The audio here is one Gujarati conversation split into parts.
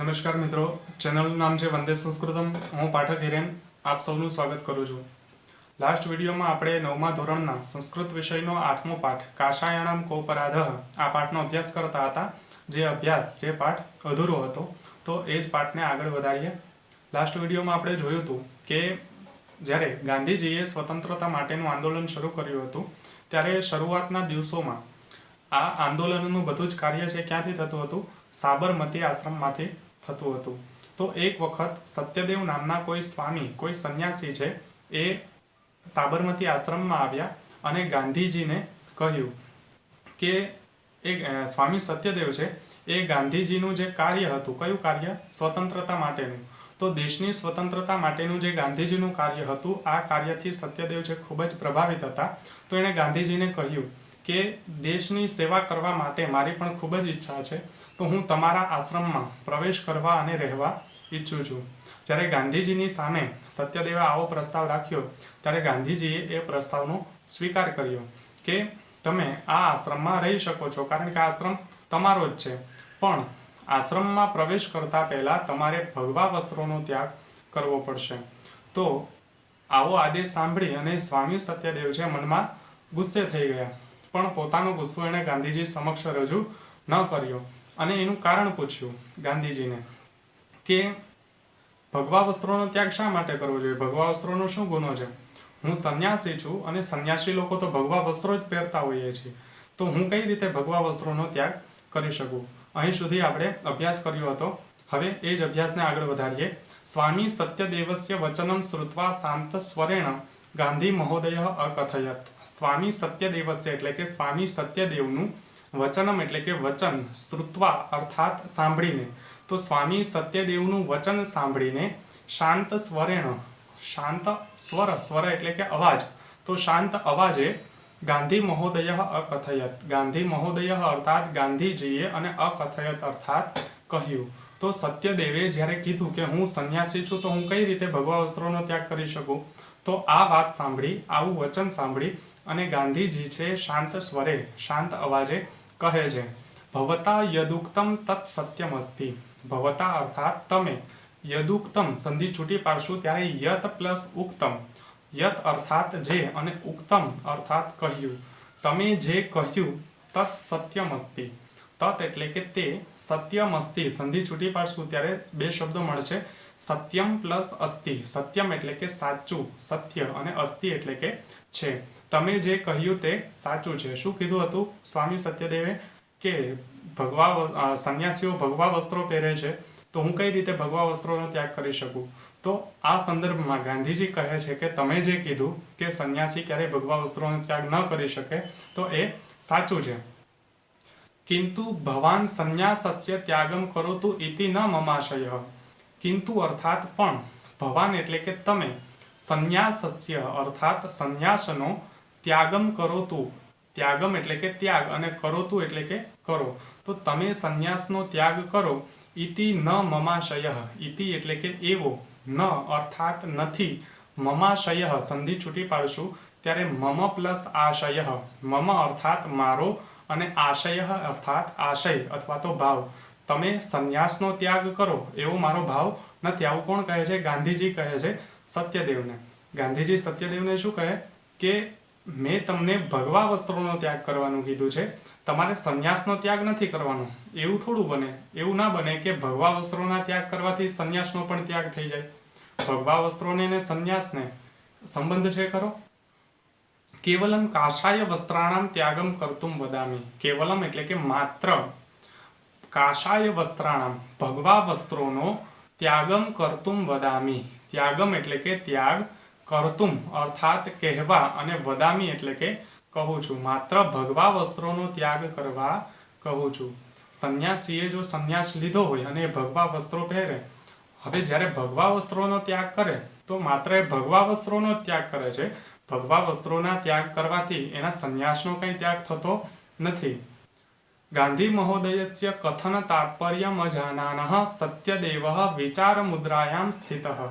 नमस्कार मित्रों, चेनल नाम है वंदे संस्कृतम। हूँ पाठक हिरेन आप सबनु स्वागत करूँ छूँ। लास्ट विडियो में आपणे 9मा धोरणना संस्कृत विषयनो 8मो पाठ काषायाणाम कोपराधः आ पाठनो अभ्यास करता हता। जे पाठ अधूरो हतो तो ए ज पाठने आगळ वधारीए। लास्ट विडियो में आपणे जोयुं हतुं के ज्यारे गांधीजीए स्वतंत्रता माटेनुं आंदोलन शरू कर्युं हतुं त्यारे शरूआतना दिवसोमां आ आंदोलननुं बधुं ज कार्य छे क्यांथी थतुं हतुं? साबरमती आश्रममांथी थतुं हतुं। तो एक वखत सत्यदेव नामना कोई स्वामी कोई सन्यासी छे ए साबरमती आश्रममां आव्या अने गांधीजीने कह्युं के एक स्वामी सत्यदेव छे ए गांधीजीनुं जे कार्य हतुं, कयुं कार्य? स्वतंत्रता माटेनुं। तो देशनी स्वतंत्रता माटेनुं जे गांधीजीनुं कार्य हतुं आ कार्यथी सत्यदेव छे खूब ज प्रभावित हता। तो एणे गांधीजीने कह्युं के देशनी सेवा करवा माटे मारी पण खूब ज इच्छा छे, तो हूँ तमारा आश्रममां प्रवेश करवा अने रहेवा इच्छुं छुं। ज्यारे गांधीजीनी सामे सत्यदेवे आवो प्रस्ताव राख्यो त्यारे गांधीजीए ए प्रस्तावनो स्वीकार कर्यो के तमे आ आश्रममां रही शको छो, कारण के आश्रम तमारो ज छे, पण आश्रममां प्रवेश करता पहेला तमारे भगवा वस्त्रोनो त्याग करवो पड़शे। तो आवो आदेश सांभळी अने स्वामी सत्यदेव छे मनमा गुस्से थई गया, पण पोतानो गुस्सो एणे गांधीजी समक्ष रजू न कर्यो अने एनुं कारण पूछ्युं गांधीजीने के भगवा वस्त्रोनो त्याग शा माटे करवो जोईए? भगवा वस्त्रोनो शुं गुनो छे? हूँ सन्यासी छुं अने सन्यासी लोको तो भगवा वस्त्रो ज पहेरता होईए छे, तो हूँ कई रीते भगवा वस्त्रोनो त्याग करी शकું? અહીં સુધી આપણે અભ્યાસ કર્યો હતો। હવે એ જ અભ્યાસને આગળ વધારીએ। સ્વામી સત્યદેવસ્ય વચનમ શ્રુત્વા શાંત સ્વરેણ ગાંધી મહોદયઃ અકથયત। સ્વામી સત્યદેવસ્ય એટલે કે સ્વામી સત્યદેવનું વચનમ એટલે કે વચન શ્રુત્વા અર્થાત સાંભળીને, તો સ્વામી સત્યદેવનું વચન સાંભળીને શાંત સ્વરેણ, શાંત સ્વર, સ્વર એટલે કે અવાજ, તો શાંત અવાજે गांधी महोदय अकथयत, गांधी महोदय अर्थात गांधीजीए अने अकथयत अर्थात कह्यु। तो सत्यदेवे ज्यारे कीधुं के हूँ सन्यासी छुं तो हूँ कई रीते भगवा वस्त्रोनो त्याग करी शकું, तो आ वात सांभळी, आवुं वचन सांभळी अने गांधीजी छे शांत स्वरे, शांत अवाजे कहे छे भवता यदुक्तम तत् सत्यमस्ति। भवता अर्थात तमे, यदुक्तम संधि छूटी पाडशुं त्यारे यत प्लस उक्तम, यत अर्थात जे अने उक्तम अर्थात कह्यु, तमे जे कह्यु तत् सत्यमस्ति। तत् एटले के ते, सत्यमस्ति संधि छूटी पाडशुं त्यारे बे शब्दो मळशे सत्यम प्लस अस्ति। सत्यम एटले के साचुं, सत्य, अने अस्ति एटले के छे। तमे जे कह्यु ते साचुं छे। शुं कीधुं हतुं स्वामी सत्यदेवे के भगवा सन्यासीओ भगवा वस्त्रो पहेरे छे, तो हूँ कई रीते भगवा वस्त्रोनो त्याग करी शकું? तो आ संदर्भ में गांधीजी कहे छे के तमे जे कीधुं के सन्यासी क्यारे भगवा वस्त्रोनो त्याग न करी शके, तो ए साचुं छे। किंतु भवान संन्यासस्य त्यागम करोतु इति न ममाशयः। किंतु अर्थात पण, भवान एटले के तमे, संन्यासस्य अर्थात संन्यासनो त्यागम करोतु, त्यागम एटले के त्याग अने करोतु एटले के करो, तो तमे संन्यासनो त्याग करो इति न ममाशयः। इति एटले के एवो, न अर्थात नथी, ममाशयः संधि छूटी पाडशुं त्यारे मम प्लस आशयः, मम अर्थात मारो अने आशयः अर्थात आशय अथवा तो भाव, तमे संन्यासनो त्याग करो एवो मारो भाव नथी। आवुं कोण कहे छे? गांधीजी कहे छे सत्यदेवने। गांधीजी सत्यदेवने शुं कहे के मैं तमने भगवा वस्त्रोनो त्याग करवानुं कीधुं छे, तमारे संन्यासनो त्याग नथी करवानो। एवुं थोड़ुं बने, एवुं ना बने के भगवा वस्त्रोना त्याग करवाथी संन्यासनो पण त्याग थई जाय। भगवा वस्त्रोने ने संन्यासने संबंध छे खरो? केवलम काषाय वस्त्राणां त्यागम कर्तुं वदामि। केवलम एटले के मात्र, काषाय वस्त्राणां भगवा वस्त्रोनो त्यागम कर्तुं वदामि। त्यागम एटले के त्याग, कर्तुं अर्थात कहेवा, अने वदामि एटले के कहूं छुं। मात्र भगवा वस्त्रोनो त्याग करवा कहूं छुं। सन्यासीए जो सन्यास लीधो होय अने भगवा वस्त्रो पहेरे, हवे ज्यारे भगवा वस्त्रोनो त्याग करे तो मात्र ए भगवा वस्त्रोनो त्याग करे छे। भगवा वस्त्रोना त्याग करवाथी एना संन्यासनो कई त्याग थतो नथी। गांधी महोदयस्य कथन तात्पर्यम अजानानः सत्यदेवः विचार मुद्रायां स्थितः।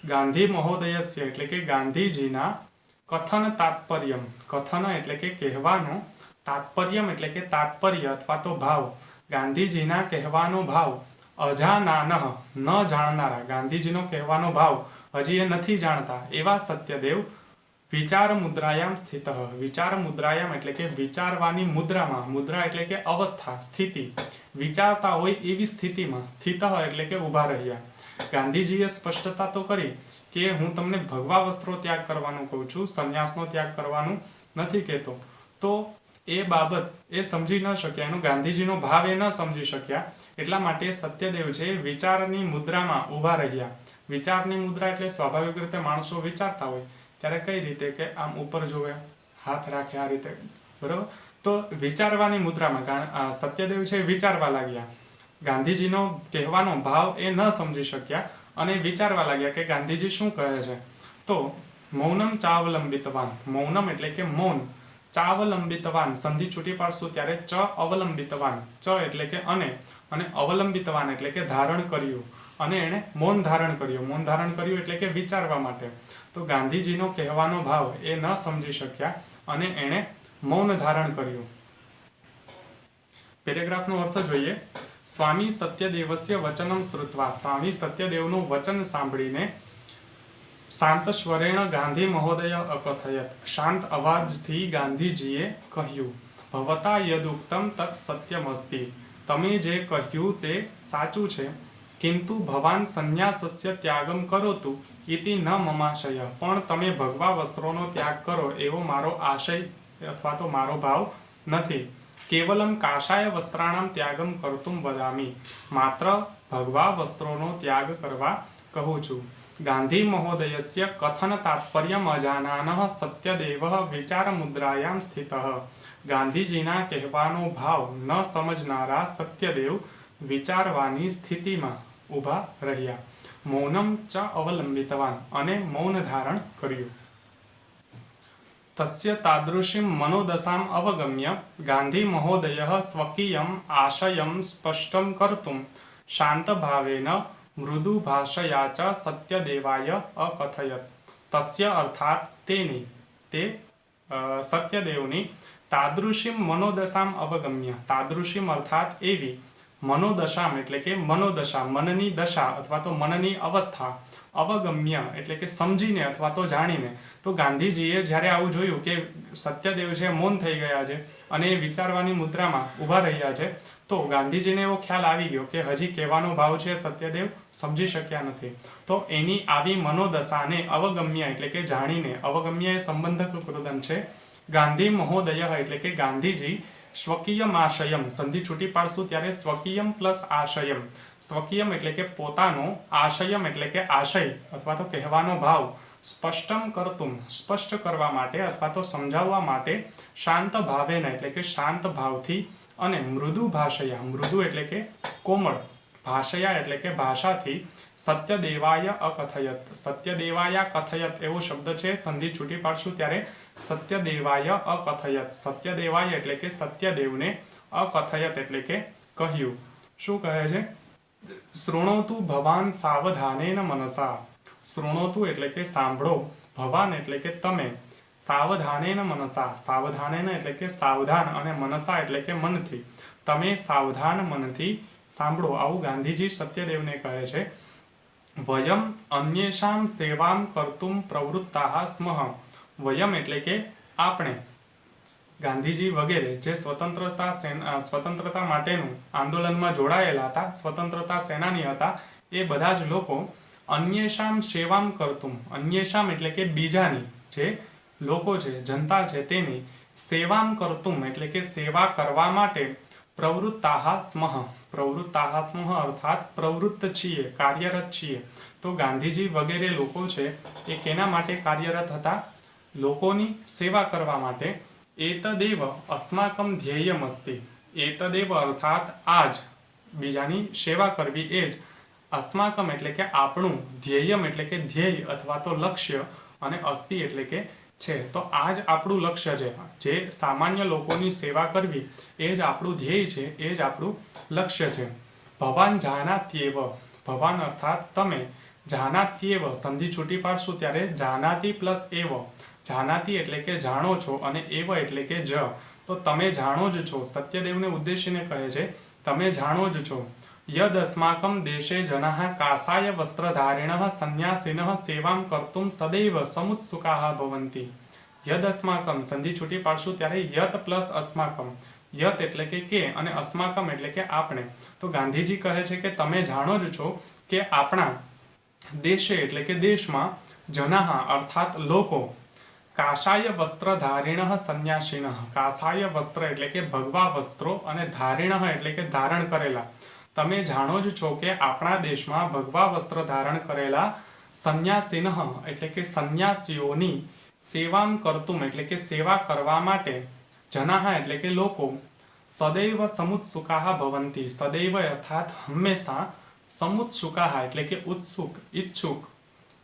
गांधी महोदयस्य एटले के गांधीजीना कथन तात्पर्यम, कथन एटले के कहेवानो, तात्पर्यम एटले के तात्पर्य अथवा तो भाव, गांधीजीना कहेवानो भाव અજાનાનઃ ન જાણનારા, ગાંધીજીનો કહેવાનો ભાવ હજી એ નથી જાણતા એવા સત્યદેવ વિચાર મુદ્રાયામ સ્થિત, વિચાર મુદ્રાયામ એટલે કે વિચારવાની મુદ્રામાં, મુદ્રા એટલે કે અવસ્થા, સ્થિતિ, વિચારતા હોય એવી સ્થિતિમાં, સ્થિત એટલે કે ઊભા રહ્યા. ગાંધીજીએ સ્પષ્ટતા તો કરી કે હું તમને ભગવા વસ્ત્રો ત્યાગ કરવાનું કહું છું, સંન્યાસનો ત્યાગ કરવાનું નથી કહેતો. તો એ બાબત એ સમજી ન શક્યા, એનો ગાંધીજીનો ભાવ એ ન સમજી શક્યા. એટલા માટે સત્યદેવ છે વિચારની મુદ્રામાં ઊભા રહ્યા. વિચારની મુદ્રા એટલે સ્વાભાવિક રીતે માણસો વિચારતા હોય ત્યારે કઈ રીતે કે આમ ઉપર જોવે, હાથ રાખે આ રીતે, બરોબર. તો વિચારવાની મુદ્રામાં સત્યદેવ છે વિચારવા લાગ્યા. ગાંધીજીનો કહેવાનો ભાવ એ ન સમજી શક્યા અને વિચારવા લાગ્યા કે ગાંધીજી શું કહે છે. તો મૌનમ ચાવલંબિતવાન, મૌનમ એટલે કે મૌન, ચાવલંબિતવાન સંધિ છૂટી પાડશું ત્યારે ચ અવલંબિતવાન, ચ એટલે કે અને અવલંબિતવાન એટલે કે ધારણ કર્યું, અને એણે મૌન ધારણ કર્યું. મૌન ધારણ કર્યું એટલે કે વિચારવા માટે. તો ગાંધીજીનો કહેવાનો ભાવ એ ન સમજી શક્યા અને એણે મૌન ધારણ કર્યું. પેરેગ્રાફનો અર્થ જોઈએ. સ્વામી સત્યદેવસ્ય વચનમ શ્રુત્વા, સ્વામી સત્યદેવનું વચન સાંભળીને શાંત સ્વરેણ ગાંધી મહોદય અકથયત, શાંત અવાજથી ગાંધીજીએ કહ્યું, ભવતા યદુક્તમ તત્ સત્યમસ્તિ, તમે જે કહ્યું તે સાચું છે, કિંતુ ભવાન સંન્યાસસ્ય ત્યાગમ કરોતુ ઇતિ ન મમાશય, પણ તમે ભગવા વસ્ત્રોનો ત્યાગ કરો એવો મારો આશય અથવા તો મારો ભાવ નથી. કેવલમ કાષાય વસ્ત્રાણામ ત્યાગમ કર્તુમ વદામી, માત્ર ભગવા વસ્ત્રોનો ત્યાગ કરવા કહું છું. ગાંધી મહોદયસ્ય કથન તાત્પર્યમ અજાનાનઃ સત્યદેવ વિચાર મુદ્રાયામ સ્થિતઃ, ગાંધીજીના કહેવાનો ભાવ ન સમજનારા સત્યદેવ વિચારવાની સ્થિતિમાં ઊભા રહ્યા. મૌનમ ચ અવલંબિતવાન, અને મૌન ધારણ કર્યું. તસ્ય તાદૃશીમ મનોદશામ અવગમ્ય ગાંધી મહોદયઃ સ્વકીયમ આશયમ સ્પષ્ટમ કર્તુમ શાંતભાવેન મૃદુ ભાષયા ચ સત્યદેવાય અકથયત. તસ્ય અર્થાત તેની, તે સત્યદેવની તાદૃશીમ મનોદશામ અવગમ્ય, તાદૃશીમ અર્થાત એવી, મનોદશામ એટલે કે મનોદશા, મનની દશા અથવા તો મનની અવસ્થા, અવગમ્ય એટલે કે સમજીને અથવા તો જાણીને. તો ગાંધીજીએ જ્યારે આવું જોયું કે સત્યદેવ છે મૌન થઈ ગયા છે અને એ વિચારવાની મુદ્રામાં ઊભા રહ્યા છે, તો ગાંધીજીને એવો ખ્યાલ આવી ગયો કે હજી કહેવાનો ભાવ છે સત્યદેવ સમજી શક્યા નથી. તો એની આવી મનોદશાને અવગમ્ય એટલે કે જાણીને, અવગમ્ય એ સંબંધક કૃદન છે. ગાંધી મહોદય એટલે કે ગાંધીજી સ્વકીયમ આશયમ, સંધિ છૂટી પાડશું ત્યારે સ્વકીયમ પ્લસ આશયમ, સ્વકીયમ એટલે કે પોતાનો, આશયમ એટલે કે આશય અથવા તો કહેવાનો ભાવ, સ્પષ્ટમ કરતું સ્પષ્ટ કરવા માટે અથવા તો સમજાવવા માટે, શાંત ભાવેન એટલે કે શાંત ભાવથી, અને મૃદુ ભાષયા, મૃદુ એટલે કે કોમળ, ભાષયા એટલે કે ભાષાથી, સત્યદેવાય અકથયત, સત્યદેવાય કથયત એવો શબ્દ છે, સંધિ છૂટી પાડશું ત્યારે સત્યદેવાય અકથયત, સત્યદેવાય એટલે કે સત્યદેવને, અકથયત એટલે કે કહ્યું. શું કહે છે? શૃણોતુ ભવાન સાવધાનેન મનસા, શૃણોતુ એટલે કે સાંભળો, ભવાન એટલે કે તમે, સાવધાનેન મનસા, સાવધાનેન એટલે કે સાવધાન, અને મનસા એટલે કે મનથી, તમે સાવધાન મનથી સાંભળો. આવું ગાંધીજી સત્યદેવને કહે છે. વયમ અન્યેષામ સેવામ કર્તુમ પ્રવૃત્તાઃ સ્મઃ, વયમ એટલે કે આપણે, ગાંધીજી વગેરે જે સ્વતંત્રતા માટેનું આંદોલનમાં જોડાયેલા હતા, સ્વતંત્રતા સેનાની હતા, એ બધા જ લોકો અન્યેષામ સેવામ કરતું, અન્યેષામ એટલે કે બીજાની, જે લોકો છે, જનતા છે, તેની સેવામ કરતું એટલે કે સેવા કરવા માટે, પ્રવૃત્તાઃ સ્મઃ, પ્રવૃત્તાઃ સ્મઃ અર્થાત પ્રવૃત્ત છીએ, કાર્યરત છીએ. તો ગાંધીજી વગેરે લોકો છે એ કેના માટે કાર્યરત હતા? લોકોની સેવા કરવા માટે. એતદેવ અસ્માકમ ધ્યેયમ અસ્તિ, એતદેવ અર્થાત આજ, બીજાની સેવા કરવી એ જ, અસ્માકમ એટલે કે આપણું, ધ્યેયમ એટલે કે ધ્યેય અથવા તો લક્ષ્ય, અને અસ્તિ એટલે કે છે. તો આ જ આપણું લક્ષ્ય છે, જે સામાન્ય લોકોની સેવા કરવી એ જ આપણું ધ્યેય છે, એ જ આપણું લક્ષ્ય છે. ભવાન જાનાત્યેવ, ભવાન અર્થાત તમે, જાનાત્યેવ સંધિ છૂટી પાડશું ત્યારે જાનાતિ પ્લસ એવ, જાનાતિ એટલે કે જાણો છો, અને એવ એટલે કે જ. તો તમે જાણો જ છો, સત્યદેવને ઉદ્દેશીને કહે છે તમે જાણો જ છો. यदस्माकं देशे जनाः काषाय वस्त्रधारिणः सन्यासिनः सेवां कर्तुं सदैव समुत्सुकाः भवन्ति। यदस्माकं संधि छूटी पाडशुं त्यारे यत प्लस अस्माकं, यत एटले के अने अस्माकम एटले के आपणे। तो गांधीजी कहे छे के तमे जाणो ज छो के आपणा देशे एटले के देशमां जनाः अर्थात लोको काषाय वस्त्रधारिणः सन्यासिनः, काषाय वस्त्र एटले के भगवा वस्त्रो अने धारिणः एटले के धारण करेला। तमे जाणो ज छो के आपणा देशमां भगवा वस्त्र धारण करेला सन्यासिनः एटले के सन्यासीओनी सेवां कर्तुम एटले के सेवा करवा माटे जनाः एटले के लोको सदैव समुत्सुकाः भवन्ति। सदैव अर्थात हमेशा समुत्सुकाः एटले के उत्सुक इच्छुक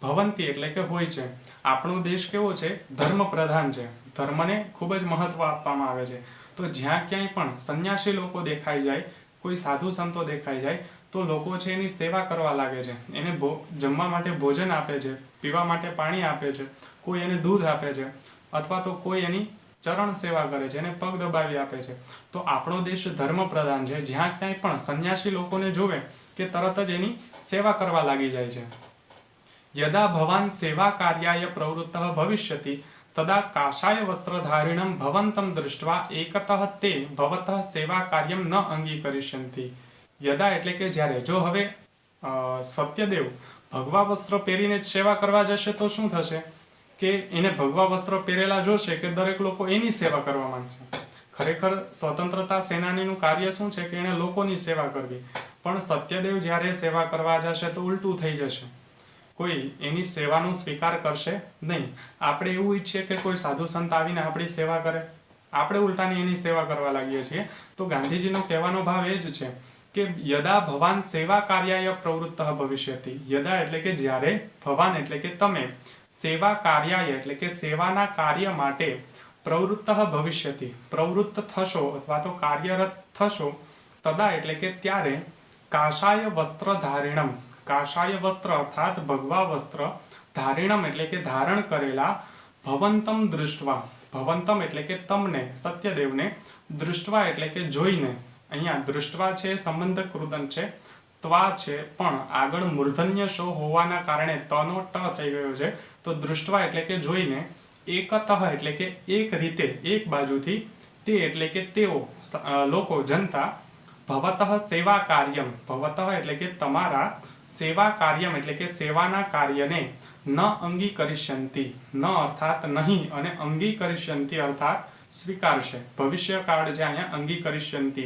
भवन्ति एटले के होय छे। આપણો દેશ કેવો છે? ધર્મ પ્રધાન છે, ધર્મને ખૂબ જ મહત્વ આપવામાં આવે છે। તો જ્યાં ક્યાંય પણ સંન્યાસી લોકો દેખાઈ જાય, કોઈ સાધુ સંતો દેખાઈ જાય તો લોકો છે એની સેવા કરવા લાગે છે, એને જમવા માટે ભોજન આપે છે, પીવા માટે પાણી આપે છે, કોઈ એને દૂધ આપે છે અથવા તો કોઈ એની ચરણ સેવા કરે છે, એને પગ દબાવી આપે છે। તો આપણો દેશ ધર્મ પ્રધાન છે, જ્યાં ક્યાંય પણ સંન્યાસી લોકોને જોવે કે તરત જ એની સેવા કરવા લાગી જાય છે। यदा भवान् सेवा कार्याय प्रवृत्तः भविष्यति तदा काषाय वस्त्रधारिणं भवन्तं दृष्ट्वा एकतः ते भवतः सेवा कार्यं न अंगीकरिष्यन्ति। यदा एटले के ज्यारे जो हवे सत्यदेव भगवा वस्त्र પહેરીને જ સેવા કરવા જશે તો શું થશે કે એને ભગવા વસ્ત્ર પહેરેલા જોશે કે દરેક લોકો એની સેવા કરવા માંગશે। ખરેખર સ્વતંત્રતા સેનાનીનું કાર્ય શું છે કે એને લોકોની સેવા કરવી, પણ સત્યદેવ જ્યારે સેવા કરવા જશે તો ઉલટું થઈ જશે, કોઈ એની સેવાનો સ્વીકાર કરશે નહીં। આપણે એવું ઈચ્છીએ કે કોઈ સાધુ સંત આવીને આપણી સેવા કરે, આપણે ઉલટાની એની સેવા કરવા લાગીએ છીએ। તો ગાંધીજીનો કહેવાનો ભાવ એ જ છે કે યદા ભવાન સેવા કાર્યાય પ્રવૃત્તઃ ભવિષ્યતિ। યદા એટલે કે જ્યારે, ભવાન એટલે કે તમે, સેવા કાર્યાય એટલે કે સેવાના કાર્ય માટે, પ્રવૃત્તઃ ભવિષ્યતિ પ્રવૃત્ત થશો અથવા તો કાર્યરત થશો, તદા એટલે કે ત્યારે, કાષાય વસ્ત્ર ધારિણમ, કાષાય વસ્ત્ર અર્થાત ભગવા વસ્ત્ર, ધારિણમ એટલે કે ધારણ કરેલા, ભવંતમ દૃષ્ટવા, ભવંતમ એટલે કે તમને, સત્યદેવને, દૃષ્ટવા એટલે કે જોઈને, અહીંયા દૃષ્ટવા છે સંબંધક કૃદંત છે, ત્વા છે પણ આગળ મૂર્ધન્ય શો હોવાના કારણે તનો ટ થઈ ગયો છે, તો દૃષ્ટવા એટલે કે જોઈને, એકતઃ એટલે કે એક રીતે, એક બાજુથી, તે એટલે કે તેઓ, લોકો, જનતા, ભવતઃ સેવા કાર્યમ, ભવતઃ એટલે કે તમારા, સેવા કાર્યમ એટલે કે સેવાના કાર્યને, ન અંગીકરિષ્યંતિ, ન અર્થાત નહીં અને અંગીકરિષ્યંતિ અર્થાત સ્વીકારશે, ભવિષ્ય કાળ છે અહીંયા અંગીકરિષ્યંતિ,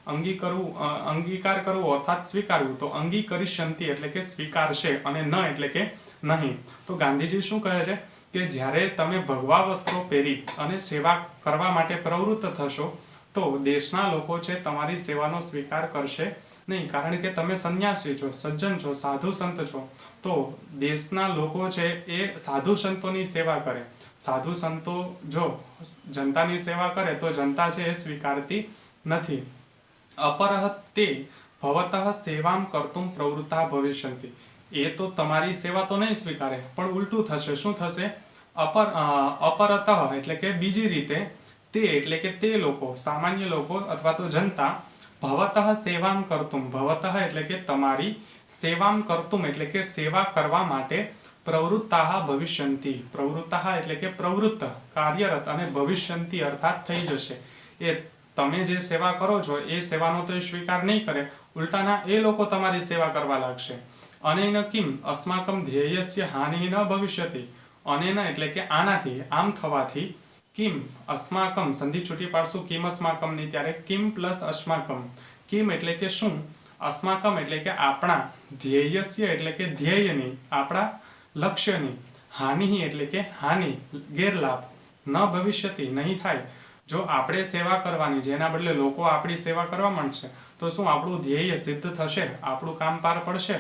અંગીકાર કરવો અર્થાત સ્વીકારવું, તો અંગીકરિષ્યંતિ એટલે કે સ્વીકારશે અને ન એટલે કે નહીં। તો ગાંધીજી શું કહે છે કે જ્યારે તમે ભગવા વસ્ત્રો પહેરી અને સેવા કરવા માટે પ્રવૃત્ત થશો તો દેશના લોકો છે તમારી સેવાનો સ્વીકાર કરશે નહીં, કારણ કે તમે સંન્યાસી છો, સજ્જન છો, સાધુ સંત છો। તો દેશના લોકો છે એ સાધુ સંતોની સેવા કરે, સાધુ સંતો જો જનતાની સેવા કરે તો જનતા છે એ સ્વીકારતી નથી। અપરહ તે ભવતઃ સેવામ કર્તુમ પ્રવૃત્તા ભવિષ્યંતિ, એ તો તમારી સેવા તો નહીં સ્વીકારે પણ ઉલટું થશે, શું થશે? અપરતઃ એટલે કે બીજી રીતે, તે એટલે કે તે લોકો, સામાન્ય લોકો અથવા તો જનતા, ભવતઃ સેવામ કર્તુમ, ભવતઃ એટલે કે તમારી, સેવામ કર્તુમ એટલે કે સેવા કરવા માટે, પ્રવૃત્તાઃ ભવિષ્યંતિ, પ્રવૃત્તાઃ એટલે કે પ્રવૃત્ત, કાર્યરત, અને ભવિષ્યંતિ અર્થાત થઈ જશે। એ તમે જે સેવા કરો છો એ સેવાનો તો સ્વીકાર નહીં કરે, ઉલટાના એ લોકો તમારી સેવા કરવા લાગશે। અનેન કિમ અસ્માકમ ધ્યેયસ્ય હાનિ ન ભવિષ્યતિ, અનેન એટલે કે આનાથી, આમ થવાથી, કિમ અસ્માકમ, સંધિ છૂટી પાડશું કિમ અસ્માકમ ની ત્યારે કિમ પ્લસ અસ્માકમ, કિમ એટલે કે શું, અસ્માકમ એટલે કે આપણા, ધ્યેયસ્ય એટલે કે ધ્યેયની, આપણા લક્ષ્યની, હાનિ એટલે કે હાનિ, ગેરલાભ, ન ભવિષ્યતિ નહીં થાય। જો આપણે સેવા કરવાની, જેના બદલે લોકો આપણી સેવા કરવા માંડશે તો શું આપણું ધ્યેય સિદ્ધ થશે, આપણું કામ પાર પડશે?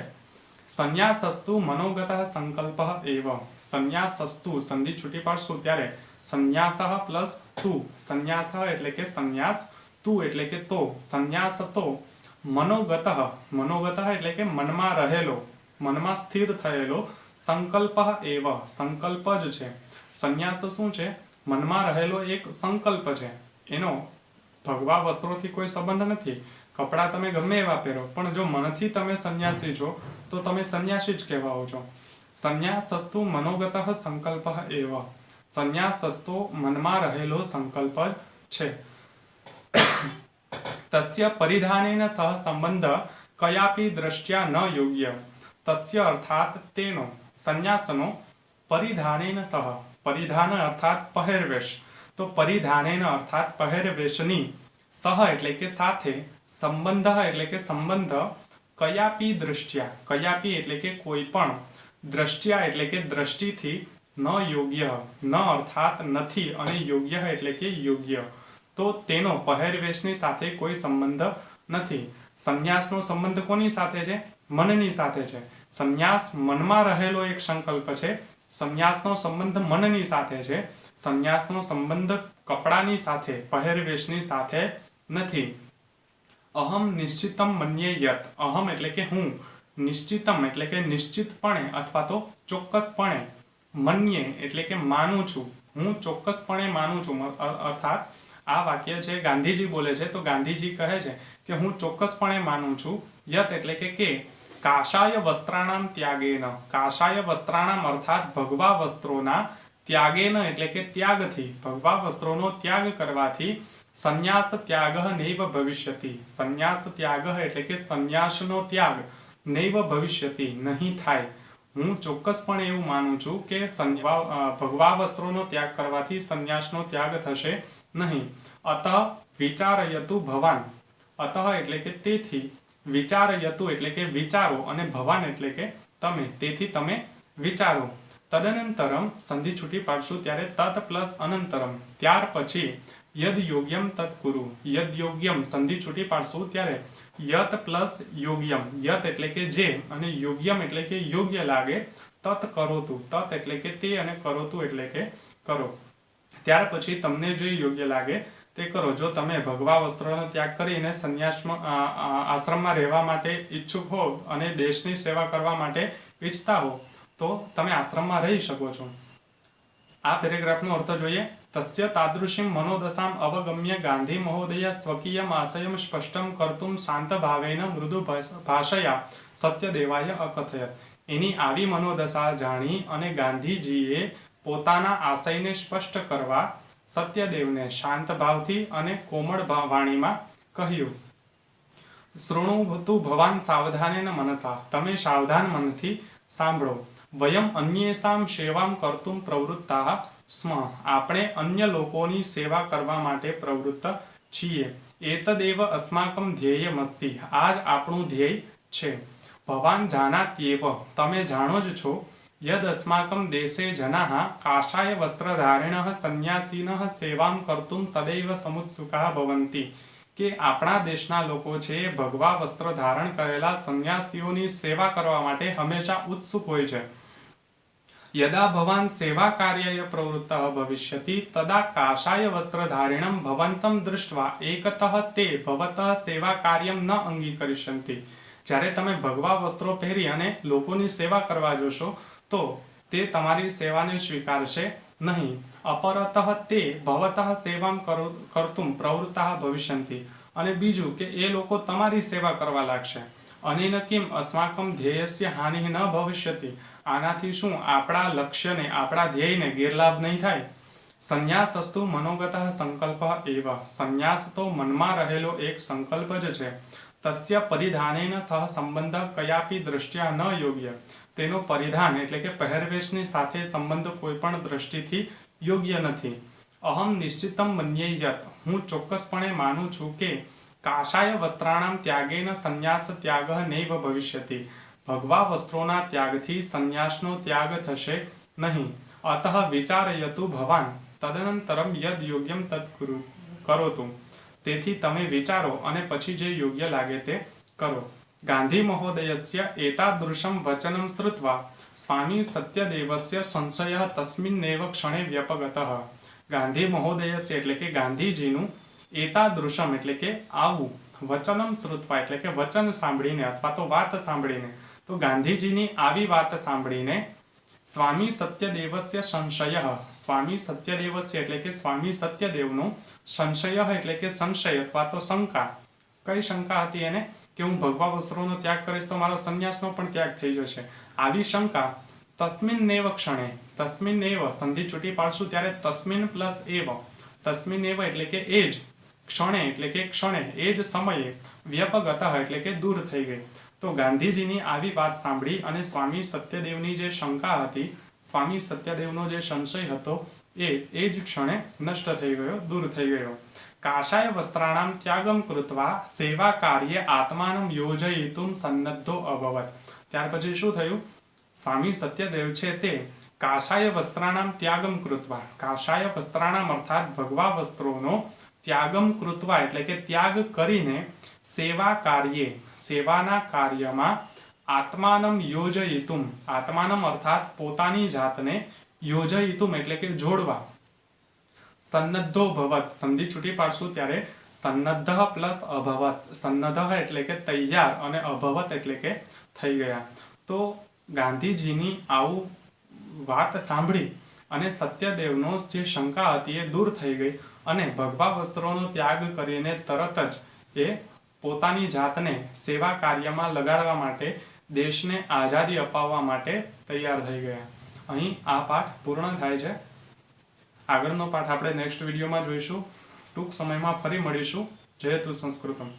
સંન્યાસસ્તુ મનોગત સંકલ્પ એવ, સંન્યાસસ્તુ સંધિ છૂટી પાડશું ત્યારે સંન્યાસ પ્લસ તુ, સંન્યાસ એટલે કે સંન્યાસ, તુ એટલે કે તો, સંન્યાસ તો, મનોગત, મનોગત એટલે કે મનમાં રહેલો, મનમાં સ્થિર થયેલો, સંકલ્પ એવ, સંકલ્પ જ છે। સંન્યાસ શું છે? મનમાં રહેલો એક સંકલ્પ છે, એનો ભગવા વસ્ત્રોથી કોઈ સંબંધ નથી। કપડાં તમે ગમે એવા પહેરો, પણ જો મનથી તમે સંન્યાસી છો તો તમે સંન્યાસી જ કહેવાઓ છો. સંન્યાસસ્તુ મનોગતઃ સંકલ્પઃ એવ. સંન્યાસસ્તુ મનમાં રહેલો સંકલ્પ જ છે. તસ્ય પરિધાનેન સહ સંબંધ કયાપી દ્રષ્ટ્યા ન યોગ્ય. તસ્ય અર્થાત તેનો, સંન્યાસનો, પરિધાનેન સહ, પરિધાન અર્થાત પહેરવેશ, તો પરિધાનેન અર્થાત પહેરવેશની, સહ એટલે કે સાથે, સંબંધ એટલે કે સંબંધ, કયાપી દ્રષ્ટ્યા, કયાપી એટલે કે કોઈ પણ, દ્રષ્ટ્યા એટલે કે દ્રષ્ટિથી, ન યોગ્ય, ન અર્થાત નથી, અને યોગ્ય એટલે કે યોગ્ય, તો તેનો પહેરવેશની સાથે કોઈ સંબંધ નથી. સંન્યાસનો સંબંધ કોની સાથે છે? મનની સાથે છે. સંન્યાસ મનમાં રહેલો એક સંકલ્પ છે. સંન્યાસનો સંબંધ મનની સાથે છે. સંન્યાસનો સંબંધ કપડાની સાથે, પહેરવેશની સાથે નથી. અહમ નિશ્ચિતમ મન્યે યત. અહમ એટલે કે હું, નિશ્ચિતમ એટલે કે નિશ્ચિતપણે અથવા તો ચોક્કસપણે, મન્યે એટલે કે માનું છું, હું ચોક્કસપણે માનું છું. અર્થાત આ વાક્ય છે ગાંધીજી બોલે છે, તો ગાંધીજી કહે છે કે હું ચોક્કસપણે માનું છું. યત એટલે કે કાષાય વસ્ત્રાણામ ત્યાગેન. કાષાય વસ્ત્રાણામ અર્થાત ભગવા વસ્ત્રોના, ત્યાગેન એટલે કે ત્યાગથી, ભગવા વસ્ત્રોનો ત્યાગ કરવાથી, સંન્યાસ ત્યાગ નૈવ ભવિષ્યતિ. સંન્યાસ ત્યાગ એટલે કે સંન્યાસનો ત્યાગ, નૈવ ભવિષ્યતિ નહીં થાય. હું ચોક્કસપણે એવું માનું છું કે ભગવા વસ્ત્રોનો ત્યાગ કરવાથી સંન્યાસનો ત્યાગ થશે નહીં. અતઃ વિચારયતુ ભવાન. અતઃ એટલે કે તેથી, વિચારયતુ એટલે કે વિચારો, અને ભવાન એટલે કે તમે, તેથી તમે વિચારો. તદનંતરમ સંધિ છૂટી પાડશું ત્યારે તત પ્લસ અનંતરમ, ત્યાર પછી, યદ યોગ્યમ તત કુરુ. યદ યોગ્યમ સંધિ છૂટી પાડશું ત્યારે યત પ્લસ યોગ્યમ, યત એટલે કે જે, અને યોગ્યમ એટલે કે યોગ્ય લાગે, તત કરોતુ, તત એટલે કે તે, અને કરોતુ એટલે કે કરો. ત્યાર પછી તમને જે યોગ્ય લાગે તે કરો. જો તમે ભગવા વસ્ત્રોનો ત્યાગ કરીને સંન્યાસમાં આશ્રમમાં રહેવા માટે ઈચ્છુક હો અને દેશની સેવા કરવા માટે ઈચ્છતા હો તો તમે આશ્રમમાં રહી શકો છો. આ પેરેગ્રાફનો અર્થ જોઈએ. તસ્ય તાદૃશીમ મનોદશામ અવગમ્ય ગાંધી મહોદય સ્વકીયમ આશયમ સ્પષ્ટમ કર્તુમ શાંત ભાવેન મૃદુ ભાષયા સત્યદેવાય અકથયત. એની આવી મનોદશા જાણી અને ગાંધીજીએ પોતાના આશયને સ્પષ્ટ કરવા સત્યદેવને શાંત ભાવથી અને કોમળ વાણીમાં કહ્યું. શૃણુભતુ ભવાન સાવધાનેન મનસા. તમે સાવધાન મનથી સાંભળો. વયમ અન્યેષામ સેવામ કર્તુમ પ્રવૃત્તાઃ સ્મ. આપણે અન્ય લોકોની સેવા કરવા માટે પ્રવૃત્ત છીએ. એતદેવ અસ્માકમ ધ્યેયમસ્તિ. આ જ આપણું ધ્યેય છે. ભવાન જાનાત્યેવ. તમે જાણો જ છો. યદ અસ્માકમ દેશે જનાઃ કાષાય વસ્ત્રધારિણઃ સંન્યાસીનઃ સેવામ કર્તુમ સદૈવ સમુત્સુકાઃ ભવન્તિ. કે આપણા દેશના લોકો છે ભગવા વસ્ત્ર ધારણ કરેલા સંન્યાસીઓની સેવા કરવા માટે હંમેશા ઉત્સુક હોય છે. યદા ભવાન સેવા કાર્યાય પ્રવૃત્તઃ ભવિષ્યતિ તદા કાષાય વસ્ત્રધારિણં ભવન્તં દૃષ્ટ્વા એકતઃ તે ભવતઃ સેવા કાર્યમ ન અંગીકરિષ્યન્તિ. જ્યારે તમે ભગવા વસ્ત્રો પહેરી અને લોકોની સેવા કરવા જોશો તો તે તમારી સેવાને સ્વીકારશે નહીં. અપરતઃ તે ભવતઃ સેવામ કર્તુમ પ્રવૃત્તાઃ ભવિષ્યન્તિ. અને બીજું કે એ લોકો તમારી સેવા કરવા લાગશે. અનેન કિમ અસ્માકમ ધ્યેયસ્ય હાનિ ન ભવિષ્યતિ. આનાથી શું આપણા લક્ષ્યને, આપણા ધ્યેયને ગેરલાભ નહીં થાય. સંન્યાસસ્તુ મનોગતઃ સંકલ્પ એવ. સંન્યાસ તો મનમાં રહેલો એક સંકલ્પ જ છે. તસ્ય પરિધાનેન સહ સંબંધ કયાપી દ્રષ્ટ્યા ન યોગ્ય. તેનો પરિધાન એટલે કે પહેરવેશની સાથે સંબંધ કોઈ પણ દ્રષ્ટિથી યોગ્ય નથી. અહમ નિશ્ચિતમ મન્યે યત. હું ચોક્કસપણે માનું છું કે કાષાય વસ્ત્રાણામ ત્યાગેન સંન્યાસ ત્યાગ નૈવ ભવિષ્યતિ. ભગવા વસ્ત્રોના ત્યાગથી સંન્યાસનો ત્યાગ થશે નહીં. અતઃ વિચારયતુ ભવાન તદનંતરમ યદ યોગ્યમ તત્ કરોતુ. તેથી તમે વિચારો અને પછી જે યોગ્ય લાગે તે કરો. ગાંધી મહોદયસ્ય એતાદૃશમ વચનમ શ્રુત્વા સ્વામી સત્યદેવસ્ય સંશયઃ તસ્મિન્નેવ ક્ષણે વ્યપગતઃ. ગાંધી મહોદયસ્ય એટલે કે ગાંધીજીનું એતાદૃશમ એટલે કે આવું, વચનમ શ્રુત્વા એટલે કે વચન સાંભળીને અથવા તો વાત સાંભળીને, તો ગાંધીજીની આવી વાત સાંભળીને સ્વામી સત્યદેવસ્ય સંશય. સ્વામી સત્યદેવસ્ય એટલે કે સ્વામી સત્યદેવનો સંશય એટલે કે સંશય અથવા તો શંકા. કઈ શંકા હતી એને કે હું ભગવા વસ્ત્રોનો ત્યાગ કરીશ તો મારો સંન્યાસનો પણ ત્યાગ થઈ જશે. આવી શંકા તસ્મિન્નેવ ક્ષણે, તસ્મિન્નેવ સંધિ છૂટી પાડશું ત્યારે તસ્મિન પ્લસ એવ, તસ્મિન્નેવ એટલે કે એ જ, ક્ષણે એટલે કે ક્ષણે, એ જ સમયે, વ્યપગતઃ એટલે કે દૂર થઈ ગઈ. તો ગાંધીજીની આવી વાત સાંભળી અને સ્વામી સત્યદેવની જે શંકા હતી, સ્વામી સત્યદેવનો જે સંશય હતો એ જ ક્ષણે નષ્ટ થઈ ગયો, દૂર થઈ ગયો. કાષાય વસ્ત્રાણામ ત્યાગમ કૃત્વા સેવા કાર્ય આત્માનમ યોજયિતુમ સન્નદ્ધો અભવત. ત્યાર પછી શું થયું? સ્વામી સત્યદેવ છે તે કાષાય વસ્ત્રાણામ ત્યાગમ કૃત્વા, કાષાય વસ્ત્રાણામ અર્થાત ભગવા વસ્ત્રોનો ત્યાગમ કૃત્વા એટલે કે ત્યાગ કરીને સેવા કાર્યે, સેવાના કાર્યમાં આત્માનમ યોજયિતુમ, આત્માનમ અર્થાત પોતાની જાતને, યોજયિતુમ એટલે કે જોડવા, સન્નદ્ધો ભવત સંધિ છૂટી પાડશું ત્યારે સન્નદ્ધ પ્લસ અભવત, સન્નદ્ધ એટલે કે તૈયાર અને અભવત એટલે કે થઈ ગયા. તો ગાંધીજીની આવું વાત સાંભળી અને સત્યદેવનો જે શંકા હતી એ દૂર થઈ ગઈ અને ભગવા વસ્ત્રોનો ત્યાગ કરીને તરત જ એ પોતાની જાતને સેવા કાર્યમાં લગાડવા માટે, દેશને આઝાદી અપાવવા માટે તૈયાર થઈ ગયા. અહીં આ પાઠ પૂર્ણ થાય છે. આગળનો પાઠ આપણે નેક્સ્ટ વિડીયોમાં જોઈશું. ટૂંક સમયમાં ફરી મળીશું. જયતુ સંસ્કૃતમ.